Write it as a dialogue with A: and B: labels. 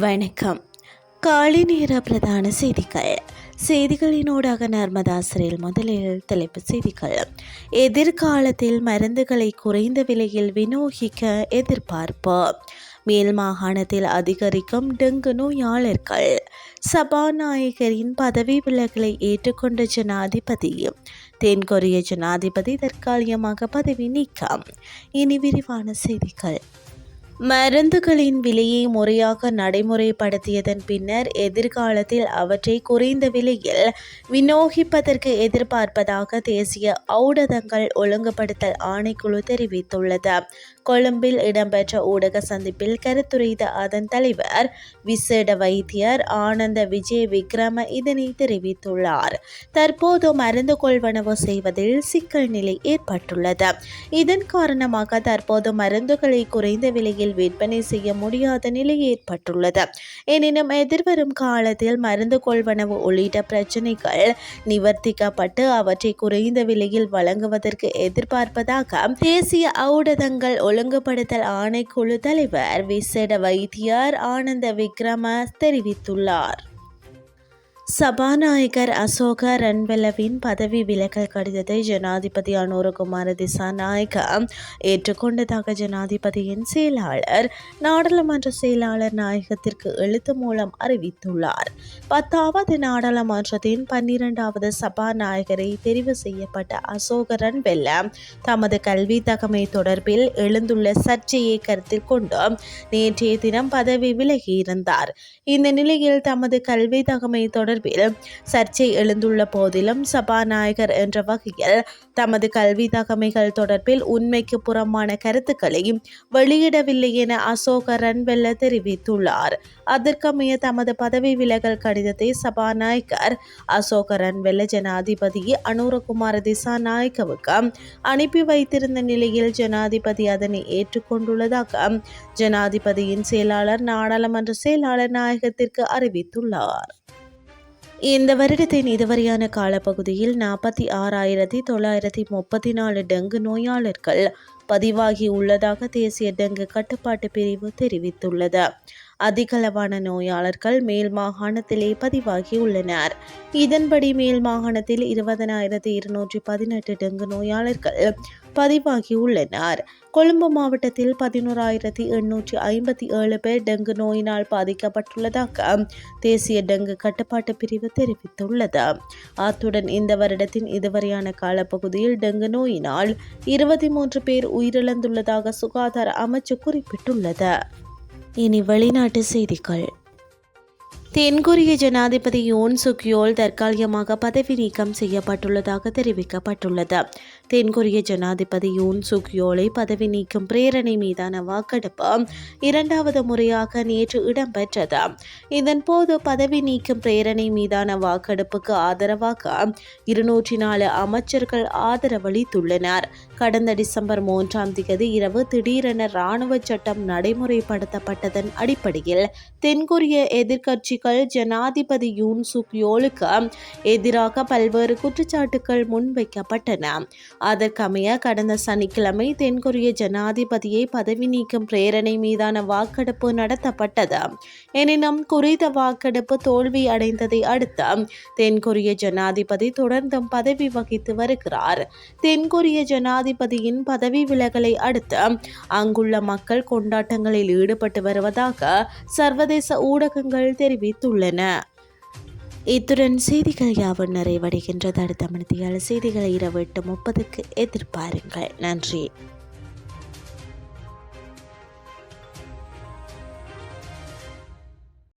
A: வணக்கம். காலை நேர பிரதான செய்திகளினூடாக நர்மதா சிறையில் முதலில் தலைப்புச் செய்திகள். எதிர்காலத்தில் மருந்துகளை குறைந்த விலையில் விநியோகிக்க எதிர்பார்ப்பு. மேல் மாகாணத்தில் அதிகரிக்கும் டெங்கு நோயாளர்கள். சபாநாயகரின் பதவி விலகலை ஏற்றுக்கொண்ட ஜனாதிபதி. தென்கொரிய ஜனாதிபதி தற்காலிகமாக பதவி நீக்கம். இனி விரிவான செய்திகள். மருந்துகளின் விலையை முறையாக நடைமுறைப்படுத்தியதன் பின்னர் எதிர்காலத்தில் அவற்றை குறைந்த விலையில் விநியோகிப்பதற்கு எதிர்பார்ப்பதாக தேசிய ஊடகங்கள் ஒழுங்குபடுத்தல் ஆணைக்குழு தெரிவித்துள்ளது. கொழும்பில் இடம்பெற்ற ஊடக சந்திப்பில் கருத்துரைத்த அதன் தலைவர் விசேட வைத்தியர் ஆனந்த விஜய விக்ரம இதனை தெரிவித்துள்ளார். தற்போது மருந்து கொள்வனவு செய்வதில் சிக்கல் நிலை ஏற்பட்டுள்ளது. இதன் காரணமாக தற்போது மருந்துகளை குறைந்த விலையில் விற்பனை செய்ய முடியாத நிலை ஏற்பட்டுள்ளது. எனினும் எதிர்வரும் காலத்தில் மருந்து கொள்வனவு உள்ளிட்ட பிரச்சினைகள் நிவர்த்திக்கப்பட்டு அவற்றை குறைந்த விலையில் வழங்குவதற்கு எதிர்பார்ப்பதாக தேசிய ஊடகங்கள் ஒழுங்குபடுத்தல் ஆணைக்குழு தலைவர் விசேட வைத்தியர் ஆனந்த விக்ரம தெரிவித்துள்ளார். சபாநாயகர் அசோக ரன்வெலவின் பதவி விலகல் கடிதத்தை ஜனாதிபதி அனுரகுமார திசாநாயக்க ஏற்றுக்கொண்டதாக ஜனாதிபதியின் செயலாளர் நாடாளுமன்ற செயலாளர் நாயகத்திற்கு எழுத்து மூலம் அறிவித்துள்ளார். 10வது நாடாளுமன்றத்தின் 12வது சபாநாயகரை தெரிவு செய்யப்பட்ட அசோக ரன்வெல்ல தமது கல்வி தகமை தொடர்பில் எழுந்துள்ள சர்ச்சையை கருத்தில் கொண்டு நேற்றைய தினம் பதவி விலகியிருந்தார். இந்த நிலையில் தமது கல்வி தகமை தொடர்பில் சர்ச்சை எழுந்துள்ள போதிலும் சபாநாயகர் என்ற வகையில் தமது கல்வி தகமைகள் தொடர்பில் உண்மைக்கு புறம்பான கருத்துக்களை வெளியிடவில்லை என அசோக ரன்வெல்ல தெரிவித்துள்ளார். அதற்கமைய தமது பதவி விலகல் கடிதத்தை சபாநாயகர் அசோக ரன்வெல்ல ஜனாதிபதி அனுரகுமார திசாநாயக்கவுக்கு அனுப்பி வைத்திருந்த நிலையில் ஜனாதிபதி அதனை ஏற்றுக்கொண்டுள்ளதாக ஜனாதிபதியின் செயலாளர் நாடாளுமன்ற செயலாளர் நாயகத்திற்கு அறிவித்துள்ளார். இந்த வருடத்தின் இதுவரையான காலப்பகுதியில் 46,934 டெங்கு நோயாளர்கள் பதிவாகி உள்ளதாக தேசிய டெங்கு கட்டுப்பாட்டு பிரிவு தெரிவித்துள்ளது. அதிகளவான நோயாளர்கள் மேல் மாகாணத்திலே பதிவாகியுள்ளனர். இதன்படி மேல் மாகாணத்தில் 20,218 டெங்கு நோயாளர்கள் பதிவாகியுள்ளனர். கொழும்பு மாவட்டத்தில் 11,857 பேர் டெங்கு நோயினால் பாதிக்கப்பட்டுள்ளதாக தேசிய டெங்கு கட்டுப்பாட்டு பிரிவு தெரிவித்துள்ளது. அத்துடன் இந்த வருடத்தின் இதுவரையான காலப்பகுதியில் டெங்கு நோயினால் 23 பேர் உயிரிழந்துள்ளதாக சுகாதார அமைச்சு குறிப்பிட்டுள்ளது. இனி வெளிநாட்டு செய்திகள். தென்கொரிய ஜனாதிபதி யோன் சுக் யோல் தற்காலிகமாக பதவி நீக்கம் செய்யப்பட்டுள்ளதாக தெரிவிக்கப்பட்டுள்ளது. தென்கொரிய ஜனாதிபதி யோன் சுக் யோலை பதவி நீக்கும் பிரேரணை மீதான வாக்கெடுப்பு 2வது முறையாக நேற்று இடம்பெற்றது. இதன்போது பதவி நீக்கும் பிரேரணை மீதான வாக்கெடுப்புக்கு ஆதரவாக 204 அமைச்சர்கள் ஆதரவளித்துள்ளனர். கடந்த டிசம்பர் 3ஆம் தேதி இரவு திடீரென இராணுவ சட்டம் நடைமுறைப்படுத்தப்பட்டதன் அடிப்படையில் தென்கொரிய எதிர்க்கட்சிகள் ஜனாதிபதி யூன் சுக் யோலுக்கு எதிராக பல்வேறு குற்றச்சாட்டுகள் முன்வைக்கப்பட்டன. அதற்கமைய கடந்த சனிக்கிழமை தென்கொரிய ஜனாதிபதியை பதவி நீக்கும் பிரேரணை மீதான வாக்கெடுப்பு நடத்தப்பட்டது. எனினும் குறித்த வாக்கெடுப்பு தோல்வி அடைந்ததை அடுத்து தென்கொரிய ஜனாதிபதி தொடர்ந்தும் பதவி வகித்து வருகிறார். தென்கொரிய ஜனாதிபதியின் பதவி விலகலை அடுத்து அங்குள்ள மக்கள் கொண்டாட்டங்களில் ஈடுபட்டு வருவதாக சர்வதேச ஊடகங்கள் தெரிவித்துள்ளன. இத்துடன் செய்திகள் யாவும் நிறைவடைகின்றது. அடுத்த மணித்தியால செய்திகளை இரவு 8:30 எதிர்பாருங்கள். நன்றி.